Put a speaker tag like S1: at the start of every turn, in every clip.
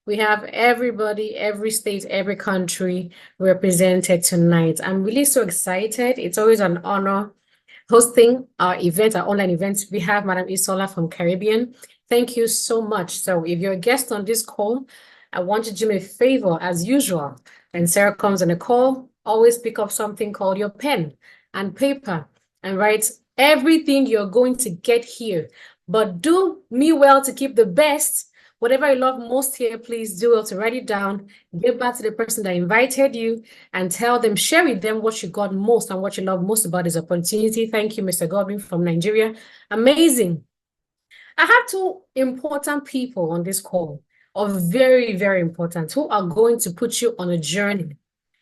S1: We have everybody, every state, every country represented tonight. I'm really so excited. It's always an honor hosting our event, our online events. We have Madam Isola from Caribbean. Thank you so much. So if you're a guest on this call, I want you to do me a favor as usual. When Sarah comes on a call, always pick up something called your pen and paper and write everything you're going to get here. But do me well to keep the best. Whatever you love most here, please do well to write it down, get back to the person that invited you, and tell them, share with them what you got most and what you love most about this opportunity. Thank you, Mr. Godwin from Nigeria. Amazing. I have two important people on this call, or very, very important, who are going to put you on a journey.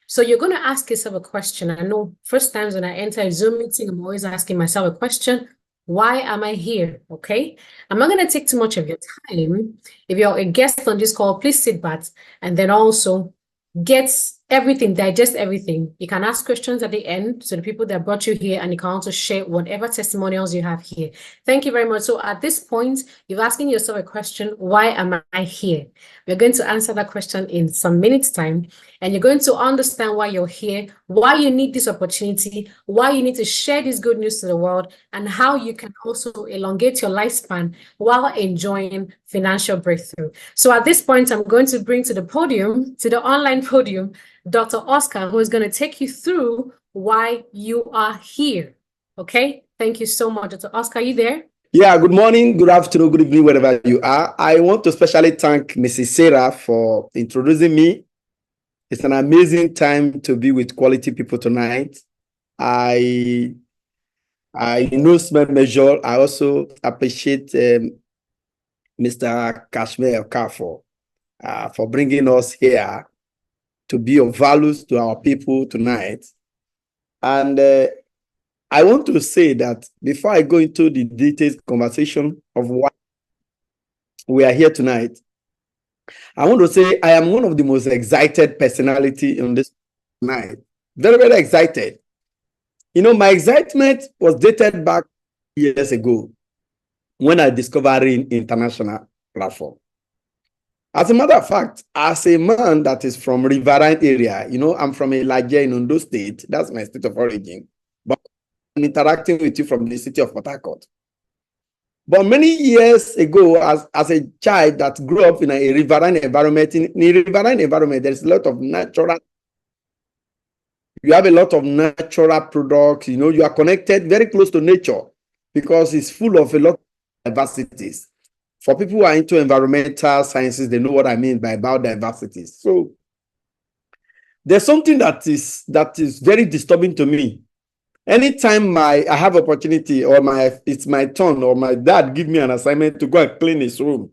S1: So you're going to ask yourself a question. I know first times when I enter a Zoom meeting, I'm always asking myself a question. Why am I here? Okay. I'm not going to take too much of your time. If you're a guest on this call, please sit back and then also get everything, digest everything. You can ask questions at the end to the people that brought you here, and you can also share whatever testimonials you have here. Thank you very much. So at this point, you're asking yourself a question, why am I here? We're going to answer that question in some minutes' time, and you're going to understand why you're here, why you need this opportunity, why you need to share this good news to the world, and how you can also elongate your lifespan while enjoying financial breakthrough. So at this point, I'm going to bring to the podium, to the online podium, Dr. Oscar, who is going to take you through why you are here. Okay? Thank you so much. Dr. Oscar, are you there?
S2: Yeah, good morning, good afternoon, good evening, wherever you are. I want to especially thank Mrs. Sarah for introducing me. It's an amazing time to be with quality people tonight. I know small measure. I also appreciate Mr. Casmire Okafor for bringing us here to be of values to our people tonight. And I want to say that before I go into the detailed conversation of why we are here tonight, I want to say I am one of the most excited personality on this night. Very, very excited. You know, my excitement was dated back years ago when I discovered an international platform. As a matter of fact, as a man that is from riverine area, you know, I'm from Elijah in Ondo State. That's my state of origin. But I'm interacting with you from the city of Port Harcourt. But many years ago, as a child that grew up in a riverine environment, in a riverine environment, there's a lot of natural. You have a lot of natural products. You know, you are connected very close to nature because it's full of a lot of diversities. For people who are into environmental sciences, they know what I mean by biodiversity. So there's something that is very disturbing to me. Anytime I have opportunity or it's my turn or my dad give me an assignment to go and clean his room,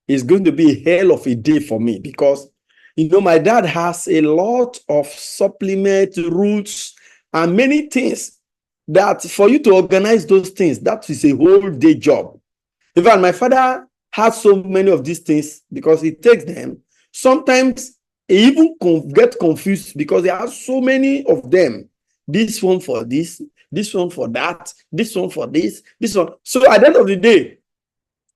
S2: it's going to be a hell of a day for me because, you know, my dad has a lot of supplement roots and many things that for you to organize those things, that is a whole day job. In fact, my father has so many of these things because he takes them. Sometimes he even get confused because there are so many of them. This one for this one for that, this one for this one. So at the end of the day,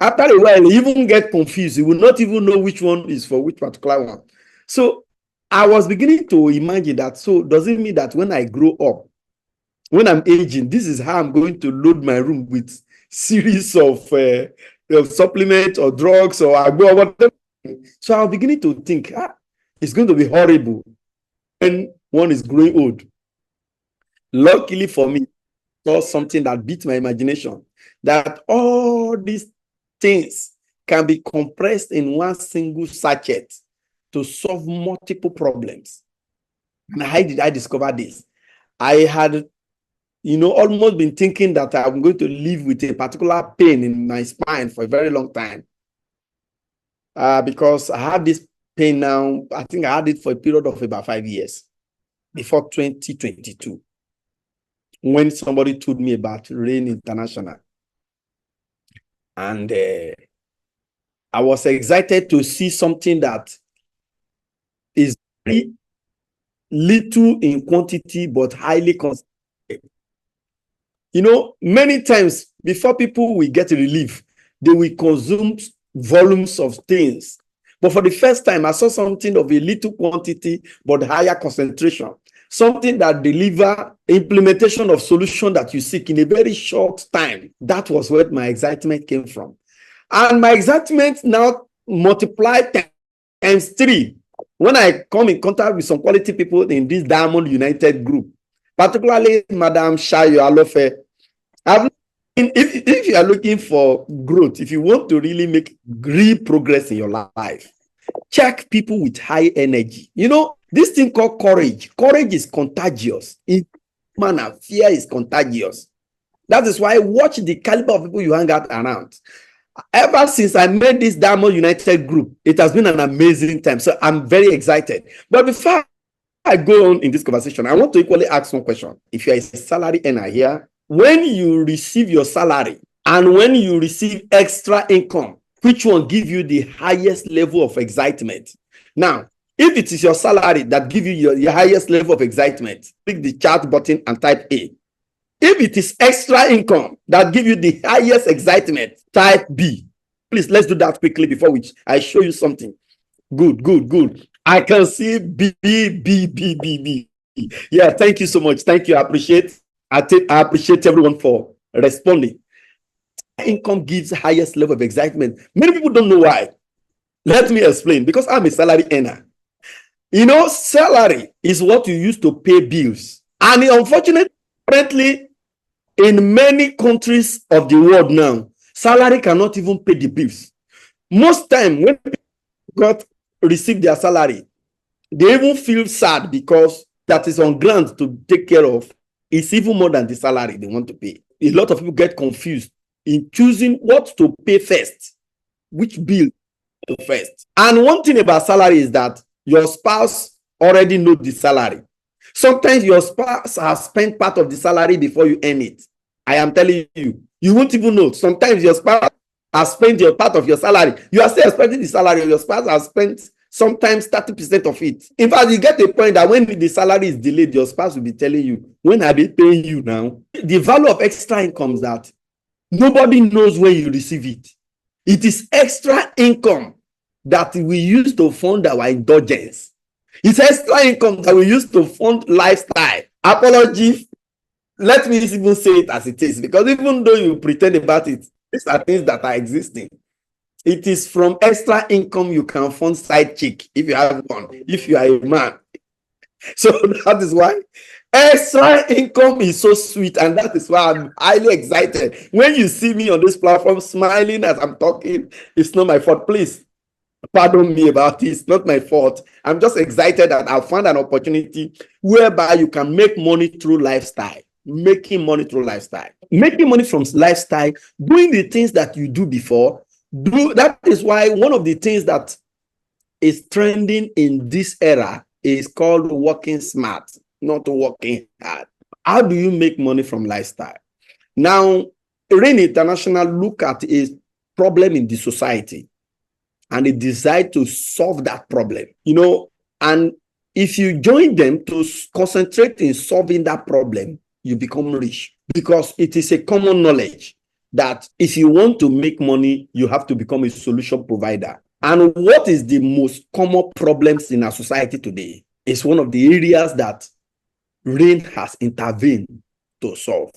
S2: after a while, he even get confused. He will not even know which one is for which particular one. So I was beginning to imagine that. So does it mean that when I grow up, when I'm aging, this is how I'm going to load my room with series of supplements or drugs or whatever. So I was beginning to think, it's going to be horrible when one is growing old. Luckily for me, I saw something that beat my imagination, that all these things can be compressed in one single sachet to solve multiple problems. And how did I discover this? I had, you know, almost been thinking that I'm going to live with a particular pain in my spine for a very long time. Because I have this pain now. I think I had it for a period of about 5 years before 2022. When somebody told me about Rain International. And I was excited to see something that is very little in quantity, but highly concentrated. You know, many times before people will get relief, they will consume volumes of things. But for the first time, I saw something of a little quantity, but higher concentration. Something that deliver implementation of solution that you seek in a very short time. That was where my excitement came from. And my excitement now multiplied times 3 when I come in contact with some quality people in this Diamond United group, particularly Madam Shayo Alofe. If you are looking for growth, if you want to really make real progress in your life, check people with high energy. You know, this thing called courage. Courage is contagious. In manner, fear is contagious. That is why watch the caliber of people you hang out around. Ever since I made this Diamond United group, it has been an amazing time. So I'm very excited. But before I go on in this conversation, I want to equally ask one question. If you're a salary earner here, when you receive your salary and when you receive extra income, which one give you the highest level of excitement? Now, if it is your salary that give you your highest level of excitement, click the chat button and type A. If it is extra income that give you the highest excitement, type B. Please, let's do that quickly before I show you something. Good. I can see B. Yeah, thank you so much. Thank you. I appreciate everyone for responding. Income gives highest level of excitement. Many people don't know why. Let me explain. Because I'm a salary earner. You know, salary is what you use to pay bills. And unfortunately, in many countries of the world now, salary cannot even pay the bills. Most time when people receive their salary, they even feel sad because that is on ground to take care of. It's even more than the salary they want to pay. A lot of people get confused in choosing what to pay first, which bill to first. And one thing about salary is that your spouse already knows the salary. Sometimes your spouse has spent part of the salary before you earn it. I am telling you, you won't even know. Sometimes your spouse has spent your part of your salary. You are still expecting the salary. Your spouse has spent sometimes 30% of it. In fact, you get a point that when the salary is delayed, your spouse will be telling you, when are they paying you now? The value of extra income is that nobody knows when you receive it. It is extra income that we use to fund our indulgence. It's extra income that we use to fund lifestyle. Apology. Let me even say it as it is, because even though you pretend about it, these are things that are existing. It is from extra income you can fund side chick if you have one, if you are a man. So that is why extra income is so sweet, and that is why I'm highly excited. When you see me on this platform smiling as I'm talking, it's not my fault. Please pardon me about this. It's not my fault. I'm just excited that I found an opportunity whereby you can make money through lifestyle. Making money through lifestyle. Making money from lifestyle, doing the things that you do before. That is why one of the things that is trending in this era is called working smart, not working hard. How do you make money from lifestyle? Now, Rain International look at a problem in the society and they decide to solve that problem, and if you join them to concentrate in solving that problem, you become rich, because it is a common knowledge that if you want to make money, you have to become a solution provider. And what is the most common problems in our society today is one of the areas that Rain has intervened to solve.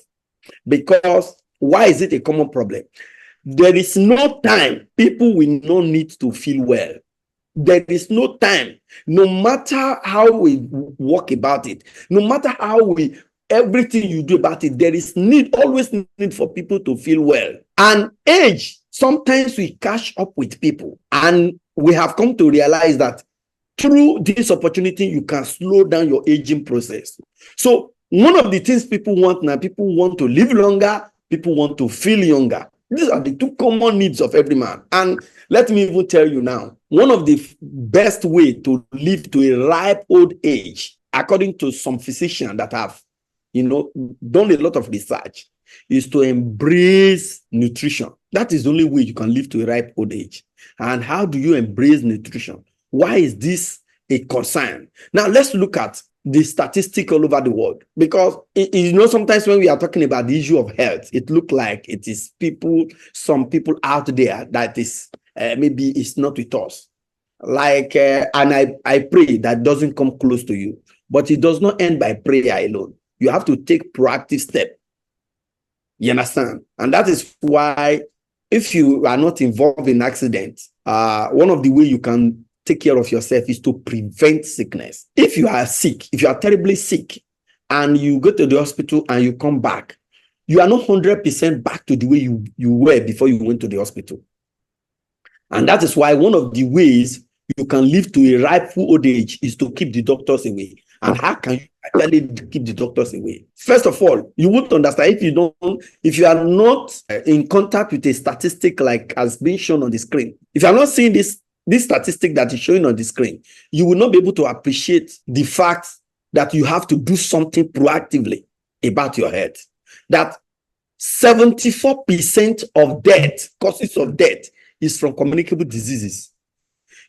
S2: Because why is it a common problem? There is no time people will not need to feel well. There is no time, no matter how we work about it, no matter how everything you do about it, there is always need for people to feel well. And age, sometimes we catch up with people, and we have come to realize that through this opportunity, you can slow down your aging process. So one of the things people want now, people want to live longer, people want to feel younger. These are the two common needs of every man. And let me even tell you now, one of the best way to live to a ripe old age, according to some physicians that have done a lot of research, is to embrace nutrition. That is the only way you can live to a ripe old age. And how do you embrace nutrition? Why is this a concern? Now, let's look at the statistic all over the world, because sometimes when we are talking about the issue of health, it looks like it is some people out there that is maybe it's not with us. and I pray that doesn't come close to you. But it does not end by prayer alone. You have to take proactive step. You understand? And that is why if you are not involved in accidents, one of the way you can take care of yourself is to prevent sickness. If you are sick, if you are terribly sick, and you go to the hospital and you come back, you are not 100% back to the way you were before you went to the hospital. And that is why one of the ways you can live to a ripe old age is to keep the doctors away. And how can you actually keep the doctors away? First of all, you won't understand if you are not in contact with a statistic like as being shown on the screen. If you are not seeing this statistic that is showing on the screen, you will not be able to appreciate the fact that you have to do something proactively about your health. That 74% of death, causes of death, is from communicable diseases.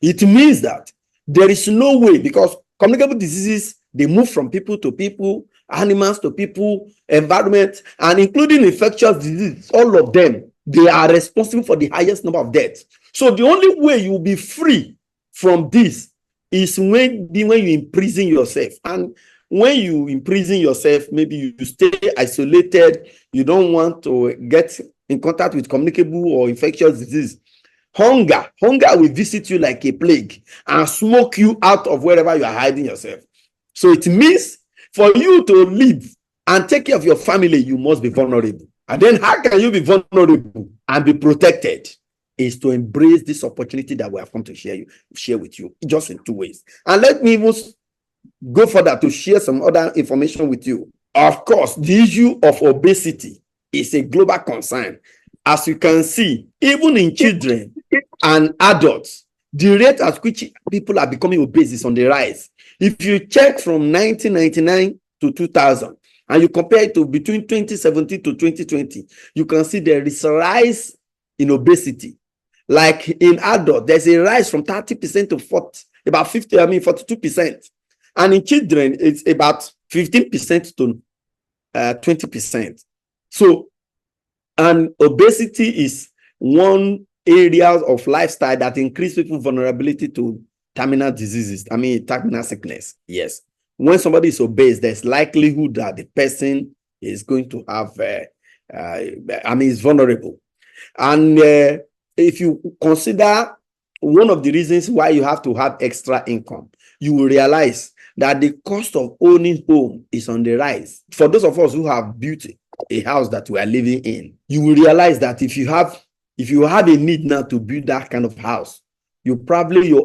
S2: It means that there is no way, because communicable diseases, they move from people to people, animals to people, environment, and including infectious diseases, all of them, they are responsible for the highest number of deaths. So the only way you will be free from this is when you imprison yourself. And when you imprison yourself, maybe you stay isolated, you don't want to get in contact with communicable or infectious disease. Hunger will visit you like a plague and smoke you out of wherever you are hiding yourself. So it means for you to live and take care of your family, you must be vulnerable. And then how can you be vulnerable and be protected? Is to embrace this opportunity that we have come to share with you, just in two ways. And let me even go further to share some other information with you. Of course, the issue of obesity is a global concern. As you can see, even in children and adults, the rate at which people are becoming obese is on the rise. If you check from 1999 to 2000, and you compare it to between 2017 to 2020, you can see there is a rise in obesity. Like in adults, there's a rise from 30% to 42%. And in children, it's about 15% to 20%. So, and obesity is one area of lifestyle that increases people's vulnerability to terminal diseases. Terminal sickness. Yes. When somebody is obese, there's likelihood that the person is going to have, is vulnerable. And if you consider one of the reasons why you have to have extra income, you will realize that the cost of owning home is on the rise. For those of us who have built a house that we are living in, you will realize that if you have a need now to build that kind of house, your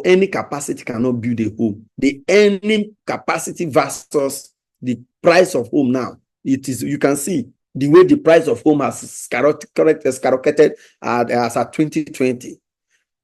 S2: earning capacity cannot build a home. The earning capacity versus the price of home now, you can see the way the price of home has skyrocketed as at 2020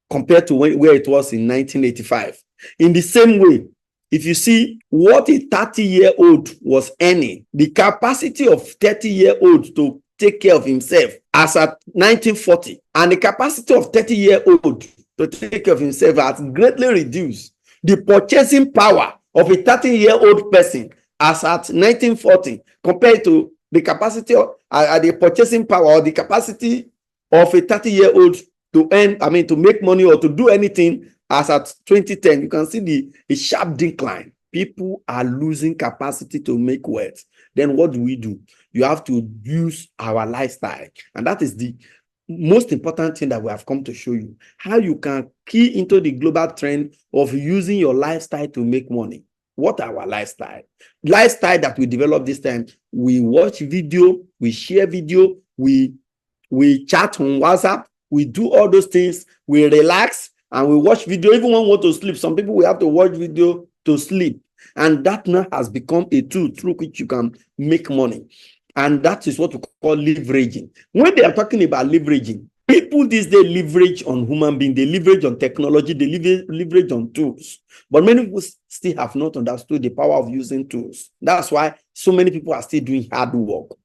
S2: compared to where it was in 1985. In the same way, if you see what a 30-year-old was earning, the capacity of 30-year-old to take care of himself as at 1940, and the capacity of 30-year-old to take care of himself has greatly reduced. The purchasing power of a 30-year-old person as at 1940 compared to the capacity of the purchasing power or the capacity of a 30-year-old to earn, to make money or to do anything as at 2010, you can see a sharp decline. People are losing capacity to make wealth. Then what do? You have to use our lifestyle. And that is the most important thing that we have come to show you. How you can key into the global trend of using your lifestyle to make money. What are our lifestyle? Lifestyle that we develop this time. We watch video, we share video, we chat on WhatsApp, we do all those things, we relax, and we watch video. Even when we want to sleep, some people will have to watch video to sleep. And that now has become a tool through which you can make money. And that is what we call leveraging. When they are talking about leveraging, people these days leverage on human beings, they leverage on technology, they leverage on tools. But many people still have not understood the power of using tools. That's why so many people are still doing hard work.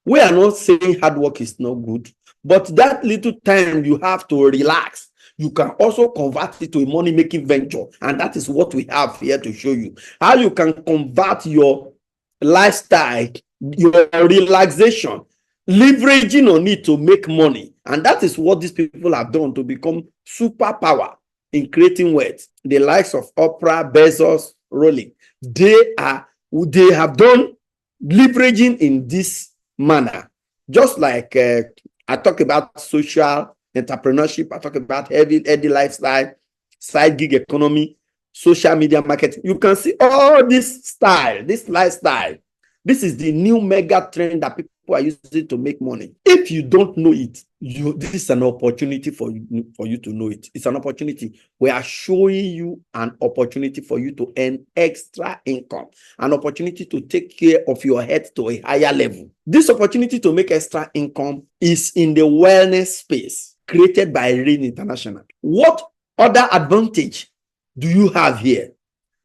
S2: We are not saying hard work is not good, but that little time you have to relax, you can also convert it to a money-making venture. And that is what we have here to show you. How you can convert your lifestyle, your relaxation, leveraging on it to make money. And that is what these people have done to become superpower in creating wealth. The likes of Oprah, Bezos, Rolling, they have done leveraging in this manner. Just like I talk about social entrepreneurship, I talk about heavy lifestyle, side gig economy, social media marketing. You can see all this style, this lifestyle. This is the new mega trend that people are using to make money. If you don't know it, this is an opportunity for you to know it. It's an opportunity. We are showing you an opportunity for you to earn extra income, an opportunity to take care of your health to a higher level. This opportunity to make extra income is in the wellness space created by Rain International. What other advantage do you have here?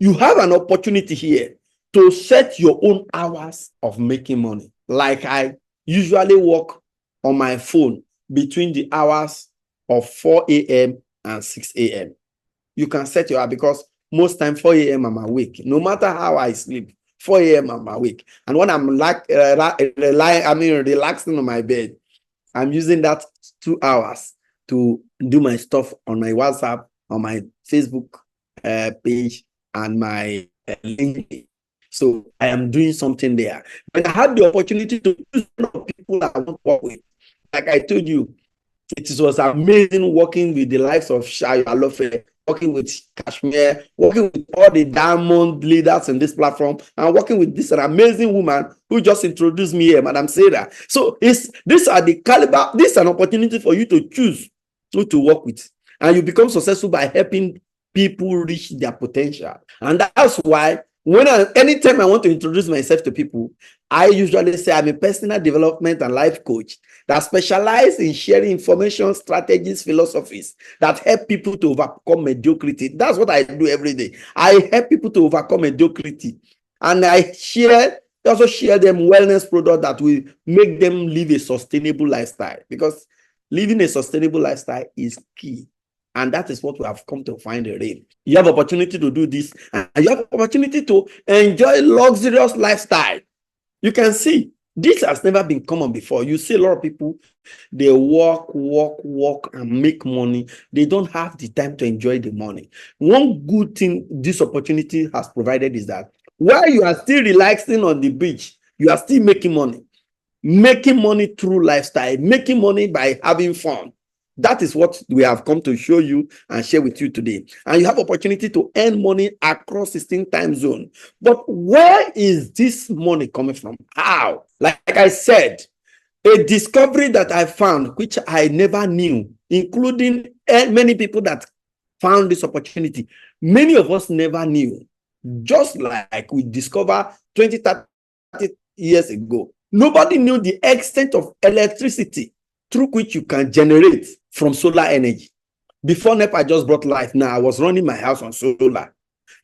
S2: You have an opportunity here to set your own hours of making money. Like I usually work on my phone between the hours of 4 a.m. and 6 a.m. You can set your hour, because most time 4 a.m. I'm awake. No matter how I sleep, 4 a.m. I'm awake. And when I'm relaxing on my bed, I'm using that 2 hours to do my stuff on my WhatsApp, on my Facebook page, and my LinkedIn. So I am doing something there. But I had the opportunity to choose people I want to work with. Like I told you, it was amazing working with the likes of Shayo Alofe, working with Casmire, working with all the diamond leaders in this platform, and working with this amazing woman who just introduced me here, Madam Sarah. So these are the caliber. This is an opportunity for you to choose who to work with, and you become successful by helping people reach their potential. And that's why anytime I want to introduce myself to people, I usually say I'm a personal development and life coach that specializes in sharing information, strategies, philosophies that help people to overcome mediocrity. That's what I do every day. I help people to overcome mediocrity, and I also share them wellness products that will make them live a sustainable lifestyle, because living a sustainable lifestyle is key. And that is what we have come to find a Rain. You have opportunity to do this, and you have opportunity to enjoy luxurious lifestyle. You can see this has never been common before. You see a lot of people, they work, and make money. They don't have the time to enjoy the money. One good thing this opportunity has provided is that while you are still relaxing on the beach, you are still making money. Making money through lifestyle, making money by having fun. That is what we have come to show you and share with you today. And you have opportunity to earn money across 16 time zone. But where is this money coming from? How? Like I said, a discovery that I found, which I never knew, including many people that found this opportunity. Many of us never knew. Just like we discovered 20, 30 years ago. Nobody knew the extent of electricity through which you can generate from solar energy. Before NEPA just brought life, now I was running my house on solar.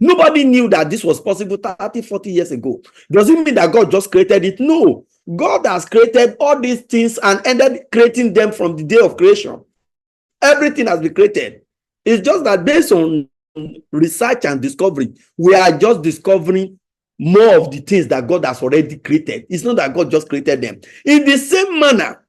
S2: Nobody knew that this was possible 30, 40 years ago. Does it mean that God just created it? No. God has created all these things and ended creating them from the day of creation. Everything has been created. It's just that based on research and discovery, we are just discovering more of the things that God has already created. It's not that God just created them. In the same manner,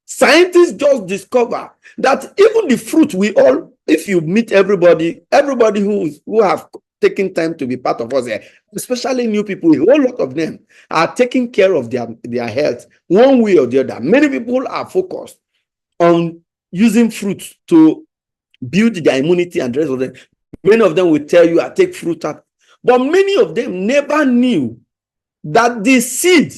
S2: scientists just discover that even the fruit we all, if you meet everybody who have taken time to be part of us here, especially new people, a whole lot of them are taking care of their health one way or the other. Many people are focused on using fruits to build their immunity and the rest of them. Many of them will tell you, I take fruit. But many of them never knew that the seed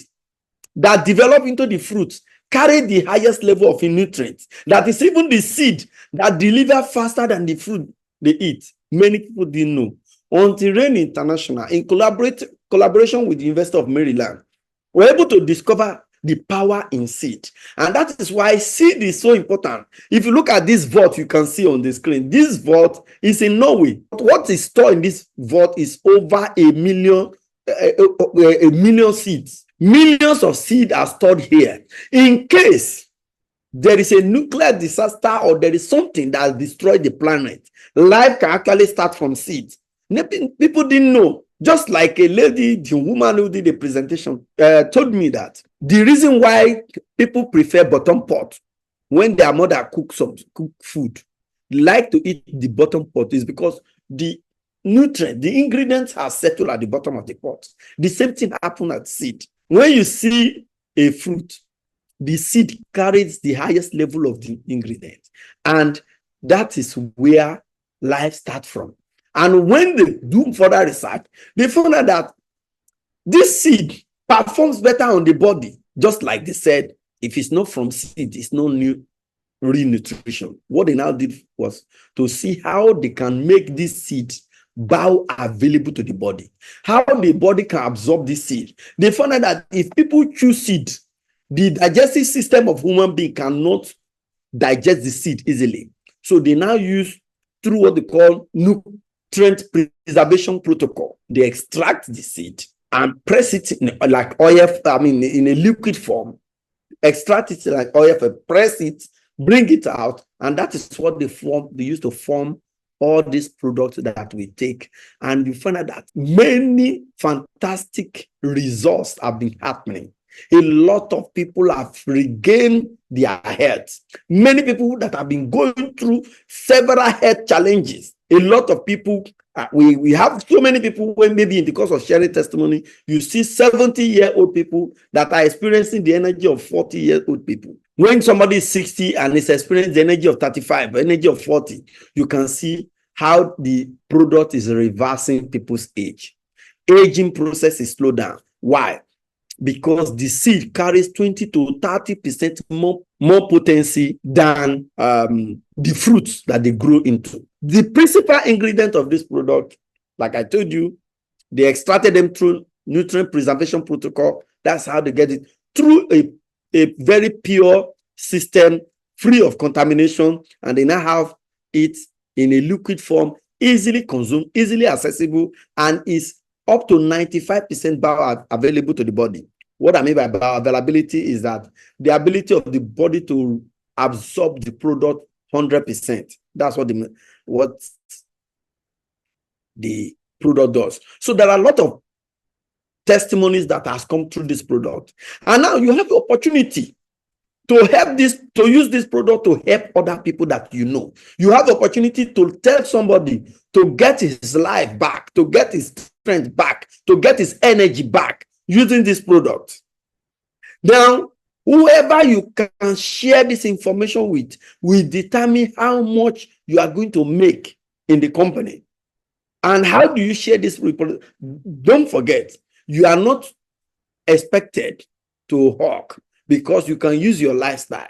S2: that develop into the fruits carry the highest level of nutrients. That is even the seed that deliver faster than the fruit they eat. Many people didn't know. Until Rain International, in collaboration with the University of Maryland, were able to discover the power in seed. And that is why seed is so important. If you look at this vault you can see on the screen, this vault is in Norway. What is stored in this vault is over a million seeds. Millions of seeds are stored here. In case there is a nuclear disaster or there is something that destroyed the planet, life can actually start from seeds. People didn't know. Just like a lady, the woman who did the presentation, told me that the reason why people prefer bottom pot when their mother cooks food like to eat the bottom pot is because the nutrient, the ingredients are settled at the bottom of the pot. The same thing happens at seed. When you see a fruit, the seed carries the highest level of the ingredient. And that is where life starts from. And when they do further research, they found out that this seed performs better on the body. Just like they said, if it's not from seed, it's no new real nutrition. What they now did was to see how they can make this seed bioavailable to the body, how the body can absorb this seed. They found out that if people choose seed, the digestive system of human being cannot digest the seed easily. So they now use through what they call nutrient preservation protocol. They extract the seed and press it in like oil, in a liquid form, extract it like oil, press it, bring it out, and that is what they use to form all these products that we take. And you find out that many fantastic results have been happening. A lot of people have regained their health. Many people that have been going through several health challenges. A lot of people, we have so many people when maybe in the course of sharing testimony, you see 70-year-old people that are experiencing the energy of 40-year-old people. When somebody is 60 and is experiencing the energy of 35, energy of 40, you can see how the product is reversing people's age. Aging process is slowed down. Why? Because the seed carries 20 to 30% more potency than the fruits that they grow into. The principal ingredient of this product, like I told you, they extracted them through nutrient preservation protocol. That's how they get it, through a very pure system, free of contamination, and they now have it in a liquid form, easily consumed, easily accessible, and is up to 95% bioavailable to the body. What I mean by bioavailability is that the ability of the body to absorb the product 100%. That's what the product does. So there are a lot of testimonies that has come through this product. And now you have the opportunity to help to use this product to help other people that you know. You have the opportunity to tell somebody to get his life back, to get his strength back, to get his energy back using this product. Now, whoever you can share this information with will determine how much you are going to make in the company. And how do you share this report? Don't forget, you are not expected to hawk, because you can use your lifestyle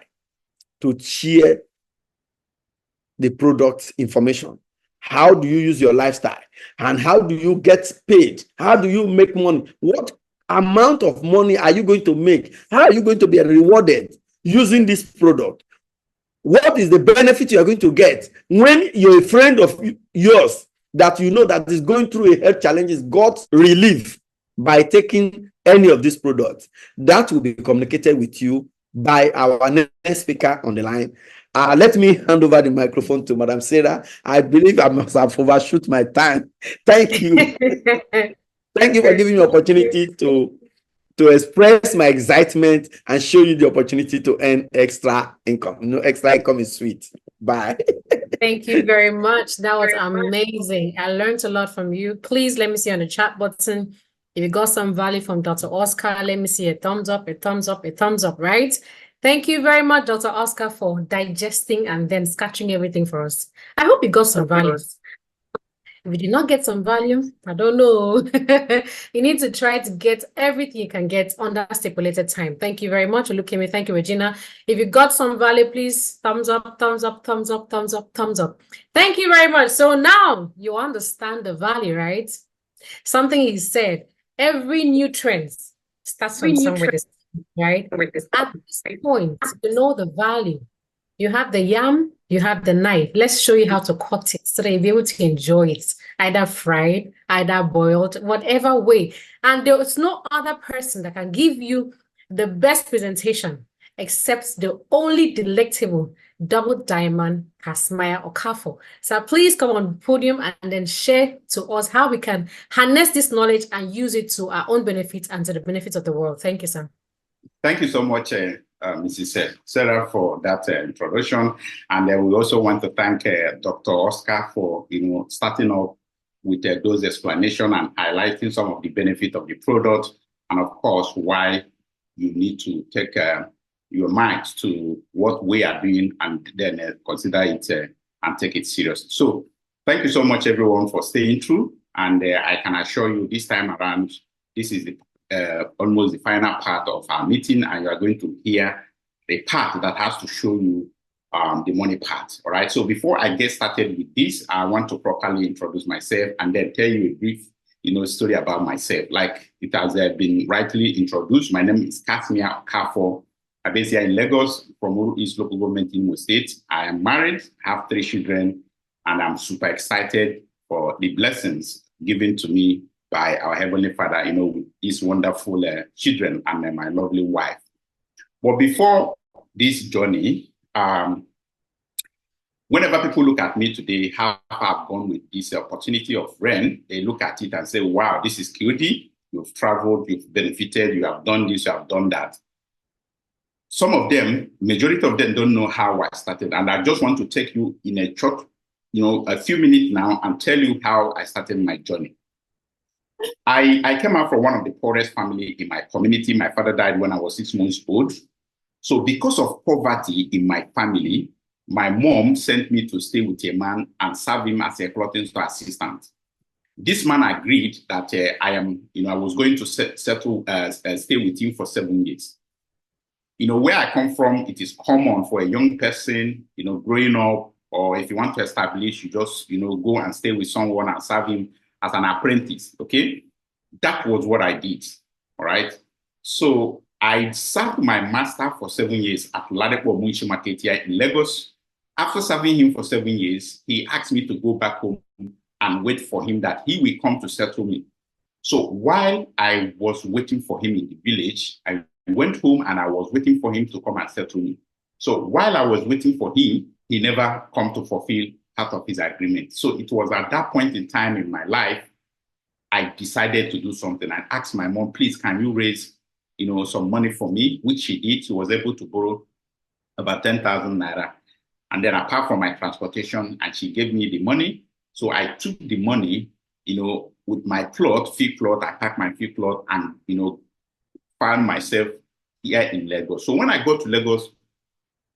S2: to share the product information. How do you use your lifestyle? And how do you get paid? How do you make money? What amount of money are you going to make? How are you going to be rewarded using this product? What is the benefit you are going to get when you're a friend of yours that you know that is going through a health challenges got relief by taking any of these products? That will be communicated with you by our next speaker on the line. Let me hand over the microphone to Madam Sarah. I believe I must have overshoot my time. Thank you. Thank you for giving me the opportunity to express my excitement and show you the opportunity to earn extra income. You know, extra income is sweet. Bye.
S1: Thank you very much. That was amazing. I learned a lot from you. Please let me see on the chat button if you got some value from Dr. Oscar. Let me see a thumbs up, a thumbs up, a thumbs up, right? Thank you very much, Dr. Oscar, for digesting and then sketching everything for us. I hope you got some value. If you did not get some value, I don't know. You need to try to get everything you can get under stipulated time. Thank you very much, Olukemi. Thank you, Regina. If you got some value, please thumbs up, thumbs up, thumbs up, thumbs up, thumbs up. Thank you very much. So now you understand the value, right? Something he said, every nutrient starts from somewhere, right? At this point, you know the value. You have the yam, you have the knife. Let's show you how to cut it so that you'll be able to enjoy it, either fried, either boiled, whatever way. And there is no other person that can give you the best presentation except the only delectable double diamond Casmire Okafor. So please come on podium and then share to us how we can harness this knowledge and use it to our own benefit and to the benefit of the world. Thank you, sir.
S3: Thank you so much, Mrs. Sarah for that introduction. And we also want to thank Dr. Oscar for, starting off with those explanations and highlighting some of the benefit of the product. And of course, why you need to take your mind to what we are doing and then consider it and take it serious. So thank you so much, everyone, for staying through. And I can assure you this time around, this is almost the final part of our meeting, and you are going to hear a part that has to show you the money part. All right. So before I get started with this, I want to properly introduce myself and then tell you a brief, story about myself. Like it has been rightly introduced. My name is Casmire Okafor. I'm based here in Lagos from Uru East Local Government in Imo State. I am married, have 3 children, and I'm super excited for the blessings given to me by our Heavenly Father, with his wonderful children and my lovely wife. But before this journey, whenever people look at me today, how I've gone with this opportunity of REN, they look at it and say, wow, this is cutie. You've traveled, you've benefited, you have done this, you have done that. Some of them, majority of them don't know how I started. And I just want to take you in a short, a few minutes now and tell you how I started my journey. I came out from one of the poorest family in my community. My father died when I was 6 months old. So because of poverty in my family, my mom sent me to stay with a man and serve him as a clothing store assistant. This man agreed that I was going to settle, stay with him for 7 years. Where I come from, it is common for a young person, growing up, or if you want to establish, you just, go and stay with someone and serve him as an apprentice, okay? That was what I did, all right? So I served my master for 7 years at Ladepo Munchi Market here in Lagos. After serving him for 7 years, he asked me to go back home and wait for him that he will come to settle me. So while I was waiting for him in the village, I went home and I was waiting for him to come and settle me. So while I was waiting for him, he never come to fulfill part of his agreement. So it was at that point in time in my life, I decided to do something. I asked my mom, please, can you raise, some money for me, which she did. She was able to borrow about 10,000 naira. And then apart from my transportation, and she gave me the money. So I took the money, with my fee plot, I packed my fee plot and, found myself here in Lagos. So when I got to Lagos,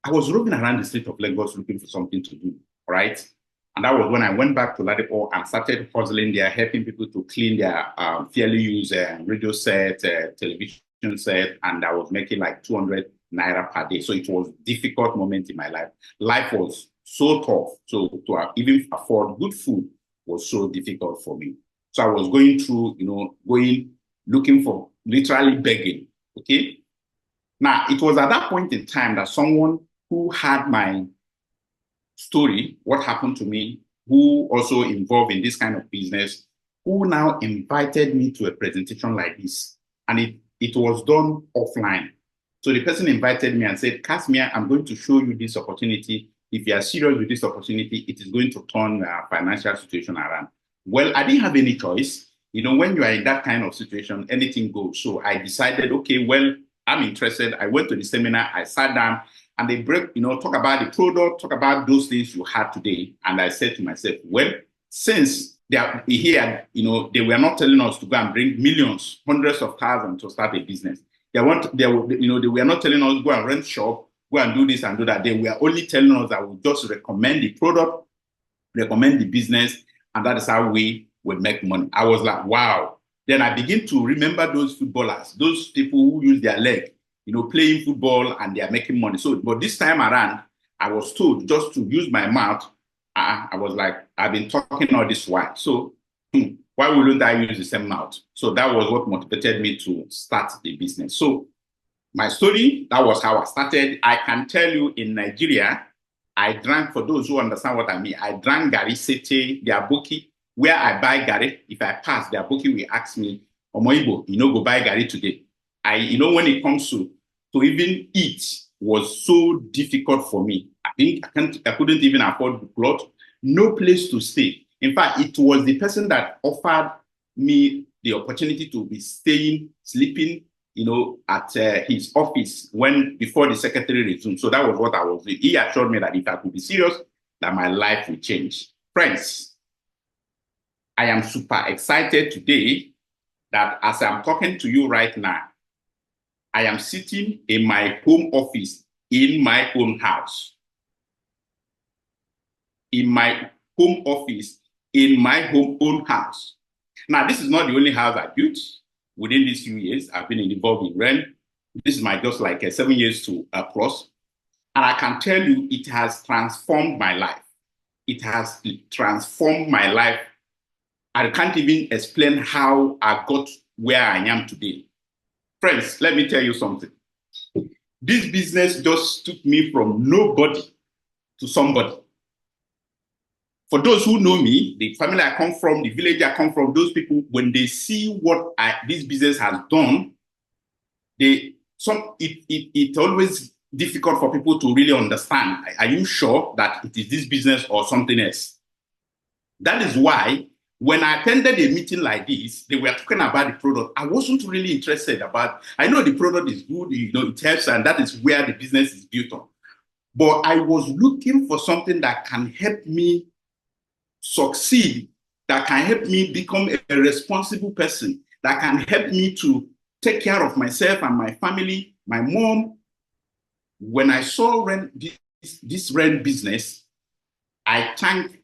S3: I was roaming around the street of Lagos looking for something to do, right? And that was when I went back to Ladepo and started hustling there, helping people to clean their fairly used radio set, television set, and I was making like 200 naira per day. So it was a difficult moment in my life. Life was so tough. So to even afford good food was so difficult for me. So I was going through, looking for, literally begging, okay? Now, it was at that point in time that someone who had my story, what happened to me, who also involved in this kind of business, who now invited me to a presentation like this. And it was done offline. So the person invited me and said, Casmire, I'm going to show you this opportunity. If you are serious with this opportunity, it is going to turn financial situation around. Well, I didn't have any choice. When you are in that kind of situation, anything goes. So I decided, okay, well, I'm interested. I went to the seminar, I sat down, and they talk about the product, talk about those things you had today. And I said to myself, well, since they are here, they were not telling us to go and bring millions, hundreds of thousands to start a business. They were not telling us go and rent shop, go and do this and do that. They were only telling us that we just recommend the product, recommend the business, and that is how we would make money. I was like, wow. Then I begin to remember those footballers, those people who use their leg, playing football and they are making money. So, but this time around, I was told just to use my mouth. I was like, I've been talking all this while. So why wouldn't I use the same mouth? So that was what motivated me to start the business. So my story, that was how I started. I can tell you in Nigeria, I drank, for those who understand what I mean, I drank Gari Sete, their bookie, where I buy Gari. If I pass, their bookie will ask me, Omoibo, go buy Gari today. When it comes to even eat was so difficult for me. I think I couldn't even afford the cloth, no place to stay. In fact, it was the person that offered me the opportunity to be staying, sleeping at his office before the secretary resumed. So that was what I was doing. He assured me that if I could be serious, that my life would change. Friends, I am super excited today that as I'm talking to you right now, I am sitting in my home office in my own house. In my home office, in my own house. Now, this is not the only house I built. Within these few years, I've been involved in rent. This is my just like 7 years to cross. And I can tell you, it has transformed my life. It has transformed my life. I can't even explain how I got where I am today. Friends, let me tell you something. This business just took me from nobody to somebody. For those who know me, the family I come from, the village I come from, those people, when they see what this business has done, it's always difficult for people to really understand. Are you sure that it is this business or something else? That is why when I attended a meeting like this, they were talking about the product. I wasn't really interested about. I know the product is good, it helps, and that is where the business is built on. But I was looking for something that can help me succeed, that can help me become a responsible person, that can help me to take care of myself and my family, my mom. When I saw this rent business, I thank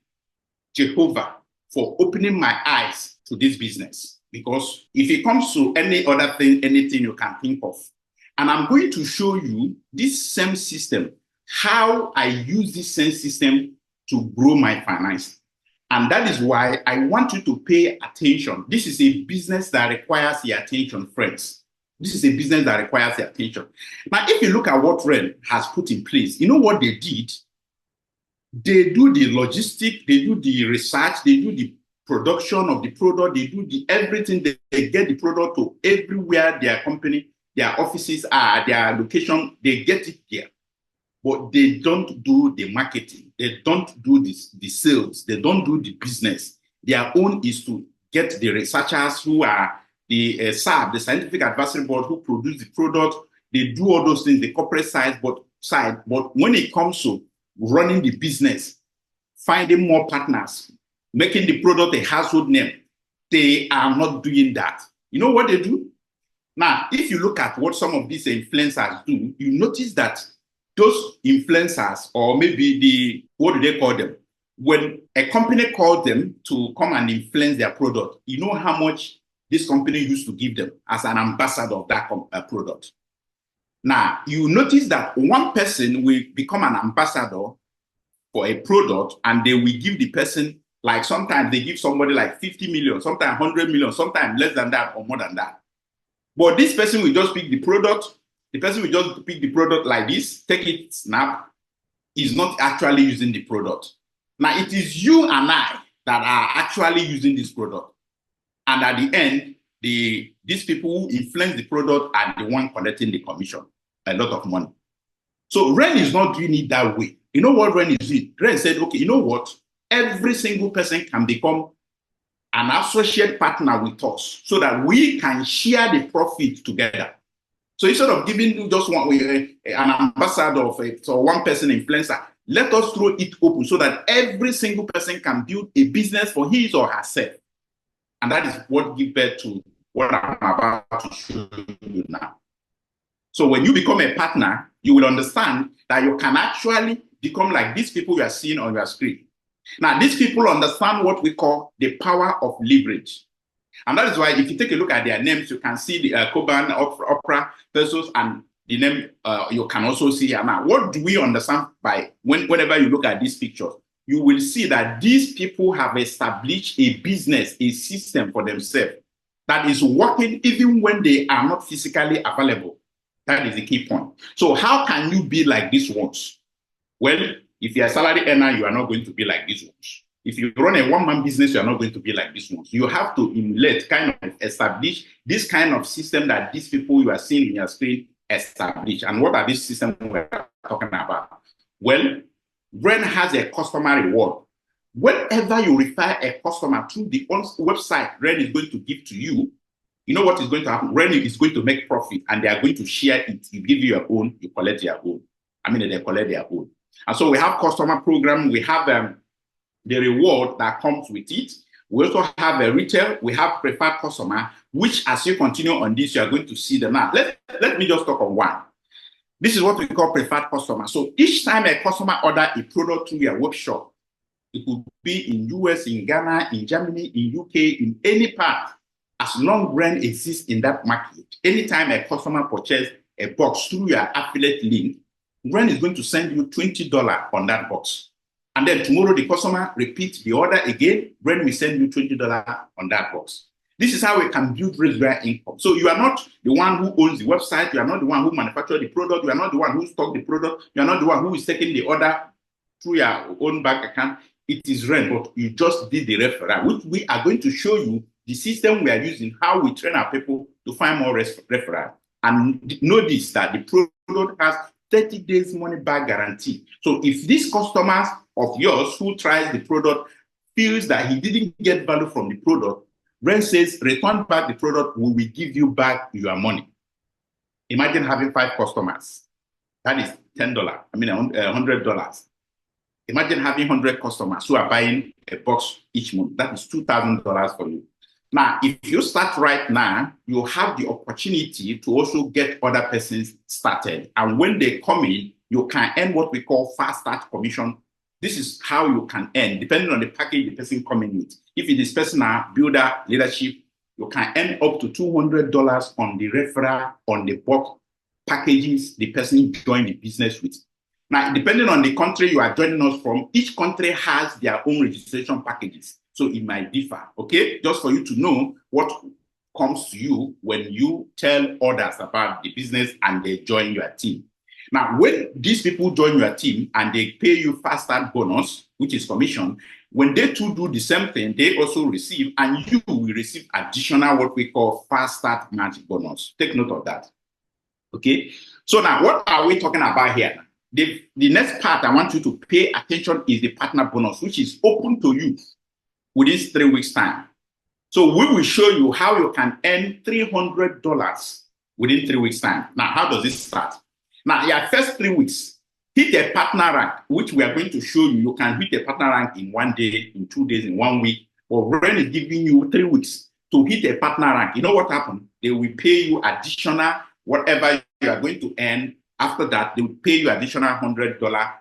S3: Jehovah for opening my eyes to this business. Because if it comes to any other thing, anything you can think of, and I'm going to show you this same system, how I use this same system to grow my finance. And that is why I want you to pay attention. This is a business that requires your attention, friends. This is a business that requires your attention. Now, if you look at what REN has put in place, you know what they did? They do the logistics, they do the research, they do the production of the product, they do everything. They get the product to everywhere their company, their offices are, their location, they get it there. But they don't do the marketing. They don't do the sales. They don't do the business. Their own is to get the researchers who are the SAB, the Scientific Advisory Board, who produce the product. They do all those things, the corporate side. But when it comes to running the business, finding more partners, making the product a household name, they are not doing that. You know what they do? Now, if you look at what some of these influencers do, you notice that those influencers, or maybe what do they call them? When a company calls them to come and influence their product, you know how much this company used to give them as an ambassador of that product. Now, you notice that one person will become an ambassador for a product, and they will give the person, like sometimes they give somebody like 50 million, sometimes 100 million, sometimes less than that or more than that. But this person will just pick the product. The person will just pick the product like this, take it, snap, is not actually using the product. Now, it is you and I that are actually using this product. And at the end, these people who influence the product are the one collecting the commission, a lot of money. So REN is not doing it that way. You know what REN is doing? REN said, okay, you know what? Every single person can become an associate partner with us so that we can share the profit together. So instead of giving you just an ambassador of or one person influencer, let us throw it open so that every single person can build a business for his or herself. And that is what gives birth to what I'm about to show you now. So when you become a partner, you will understand that you can actually become like these people you are seeing on your screen. Now, these people understand what we call the power of leverage. And that is why if you take a look at their names, you can see the Coban, Opera, Pesos, and the name you can also see here. Now, what do we understand by whenever you look at these pictures? You will see that these people have established a business, a system for themselves that is working even when they are not physically available. That is the key point. So how can you be like these ones? Well, if you're a salary earner, you are not going to be like these ones. If you run a one-man business, you are not going to be like these ones. You have to kind of establish this kind of system that these people you are seeing in your screen establish. And what are these systems we're talking about? Well, REN has a customer reward. Whenever you refer a customer to the website REN is going to give to you, you know what is going to happen? Rent is going to make profit and they are going to share it. You give you your own, you collect your own. I mean, they collect their own. And so we have customer program. We have the reward that comes with it. We also have a retail. We have preferred customer, which as you continue on this, you are going to see them now. Let me just talk on one. This is what we call preferred customer. So each time a customer order a product through your webshop, it could be in US, in Ghana, in Germany, in UK, in any part, as long brand exists in that market. Anytime a customer purchases a box through your affiliate link, brand is going to send you $20 on that box. And then tomorrow the customer repeats the order again, brand will send you $20 on that box. This is how we can build regular income. So you are not the one who owns the website. You are not the one who manufactures the product. You are not the one who stocks the product. You are not the one who is taking the order through your own bank account. It is rent, but you just did the referral, which we are going to show you the system we are using, how we train our people to find more referral. And notice that the product has 30 days money back guarantee. So if these customers of yours who tries the product feels that he didn't get value from the product, Brent says, return back the product, we will give you back your money. Imagine having 5 customers. That is $10, I mean $100. Imagine having 100 customers who are buying a box each month. That is $2,000 for you. Now, if you start right now, you have the opportunity to also get other persons started. And when they come in, you can earn what we call fast start commission. This is how you can earn, depending on the package the person coming with. If it is personal, builder, leadership, you can earn up to $200 on the referral, on the bulk packages the person joined the business with. Now, depending on the country you are joining us from, each country has their own registration packages. So it might differ, okay? Just for you to know what comes to you when you tell others about the business and they join your team. Now, when these people join your team and they pay you fast start bonus, which is commission, when they too do the same thing, they also receive, and you will receive additional what we call fast start match bonus. Take note of that, okay? So now, what are we talking about here? The next part I want you to pay attention is the partner bonus, which is open to you within 3 weeks' time. So we will show you how you can earn $300 within 3 weeks' time. Now, how does this start? Now, your first 3 weeks, hit a partner rank, which we are going to show you. You can hit a partner rank in 1 day, in 2 days, in 1 week. But Ren is giving you 3 weeks to hit a partner rank. You know what happened? They will pay you additional, whatever you are going to earn. After that, they will pay you additional $100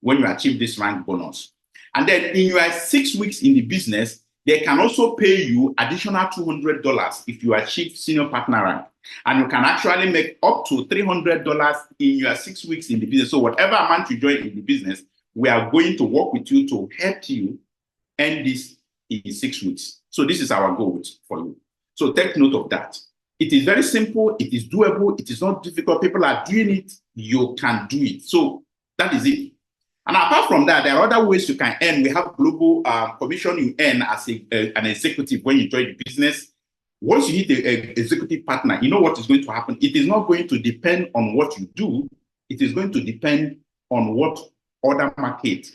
S3: when you achieve this rank bonus. And then in your 6 weeks in the business, they can also pay you additional $200 if you achieve senior partner rank. And you can actually make up to $300 in your 6 weeks in the business. So whatever amount you join in the business, we are going to work with you to help you earn this in 6 weeks. So this is our goal for you. So take note of that. It is very simple. It is doable. It is not difficult. People are doing it. You can do it. So that is it. And apart from that, there are other ways you can earn. We have global commission you earn as an executive when you join the business. Once you hit the executive partner, you know what is going to happen. It is not going to depend on what you do. It is going to depend on what other markets,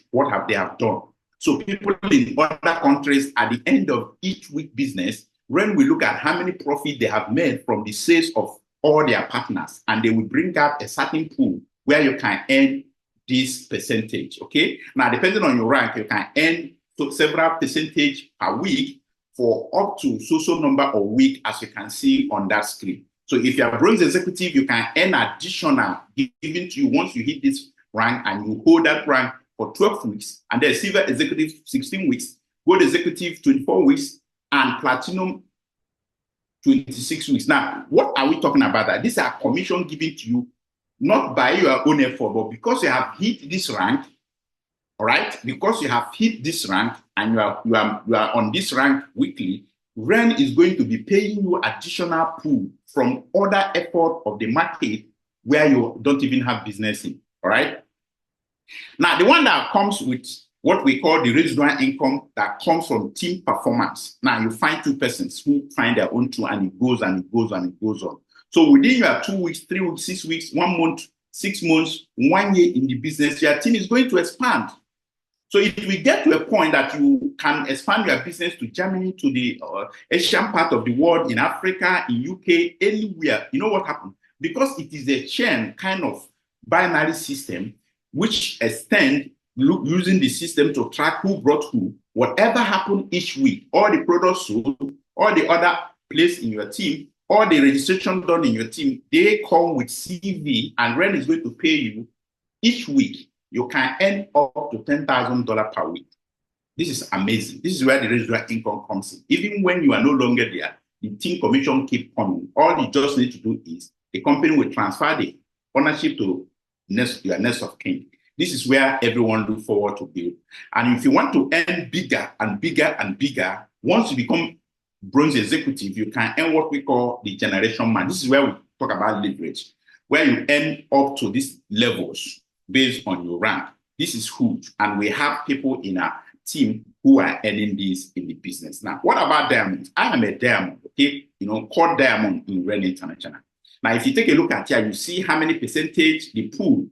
S3: they have done. So people in other countries, at the end of each week business, when we look at how many profit they have made from the sales of all their partners, and they will bring up a certain pool where you can earn this percentage, okay? Now, depending on your rank, you can earn several percentage per week for up to so number of weeks, as you can see on that screen. So if you are a bronze executive, you can earn additional given to you once you hit this rank, and you hold that rank for 12 weeks, and then silver executive 16 weeks, gold executive 24 weeks, and platinum 26 weeks. Now, what are we talking about? That these are commission given to you not by your own effort, but because you have hit this rank, all right? Because you have hit this rank and you are on this rank weekly, Ren is going to be paying you additional pool from other effort of the market where you don't even have business in, all right? Now, the one that comes with what we call the residual income that comes from team performance. Now, you find 2 persons who find their own tool, and it goes and it goes and it goes on. So within your 2 weeks, 3 weeks, 6 weeks, 1 month, 6 months, 1 year in the business, your team is going to expand. So if we get to a point that you can expand your business to Germany, to the Asian part of the world, in Africa, in UK, anywhere, you know what happened? Because it is a chain kind of binary system, which extend using the system to track who brought who, whatever happened each week, all the products sold, all the other placed in your team, all the registration done in your team, they come with CV, and Ren is going to pay you each week. You can earn up to $10,000 per week. This is amazing. This is where the residual income comes in. Even when you are no longer there, the team commission keep coming. All you just need to do is the company will transfer the ownership to your next of kin. This is where everyone look forward to build. And if you want to earn bigger and bigger and bigger, once you become bronze executive, you can earn what we call the generation man. This is where we talk about leverage, where you earn up to these levels based on your rank. This is huge. And we have people in our team who are earning this in the business. Now, what about diamonds? I am a diamond, okay? You know, called diamond in Ren International. Now, if you take a look at here, you see how many percentage the pool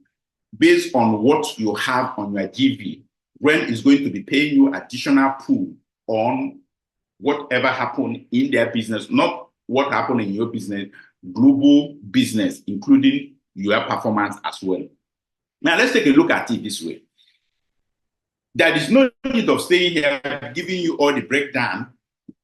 S3: based on what you have on your GV. Ren is going to be paying you additional pool on whatever happened in their business, not what happened in your business, global business, including your performance as well. Now, let's take a look at it this way. There is no need of staying here giving you all the breakdown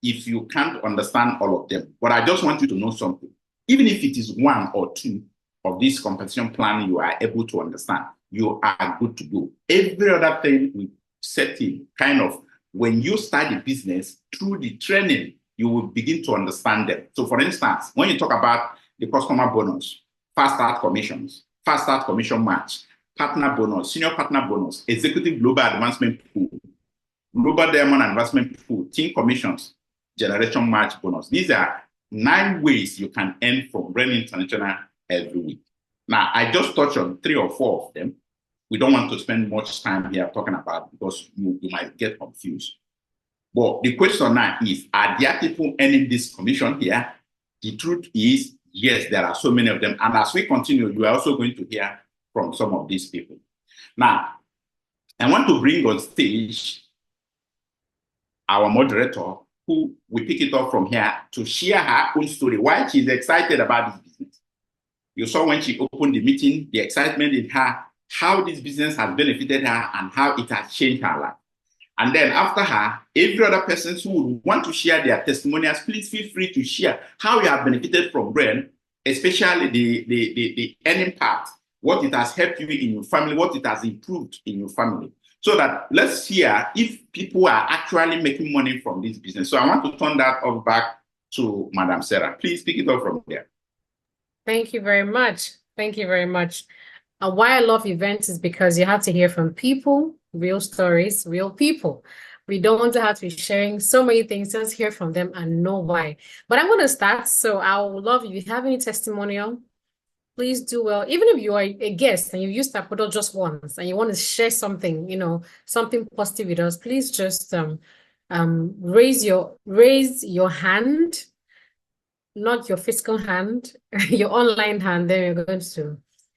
S3: if you can't understand all of them. But I just want you to know something. Even if it is one or two of this compensation plan you are able to understand, you are good to go. Every other thing we set in, kind of, when you start the business, through the training, you will begin to understand them. So for instance, when you talk about the customer bonus, fast start commissions, fast start commission match, partner bonus, senior partner bonus, executive global advancement pool, global diamond advancement pool, team commissions, generation match bonus. These are 9 ways you can earn from Ren International every week. Now, I just touched on 3 or 4 of them. We don't want to spend much time here talking about because you might get confused. But the question now is, are there people earning this commission here? The truth is, yes, there are so many of them. And as we continue, you are also going to hear from some of these people. Now, I want to bring on stage our moderator, who we pick it up from here to share her own story, why she's excited about this business. You saw when she opened the meeting, the excitement in her, how this business has benefited her and how it has changed her life. And then after her, every other person who would want to share their testimonials, please feel free to share how you have benefited from Ren, especially the earning part, what it has helped you in your family, what it has improved in your family. So that let's hear if people are actually making money from this business. So I want to turn that off back to Madam Sarah. Please pick it up from there.
S1: Thank you very much. Thank you very much. Why I love events is because you have to hear from people, real stories, real people. We don't want to have to be sharing so many things, just hear from them and know why. But I'm going to start. So I would love if you have any testimonial, please do well. Even if you are a guest and you used that product just once and you want to share something, you know, something positive with us, please just raise your hand, not your physical hand, your online hand. Then we're going to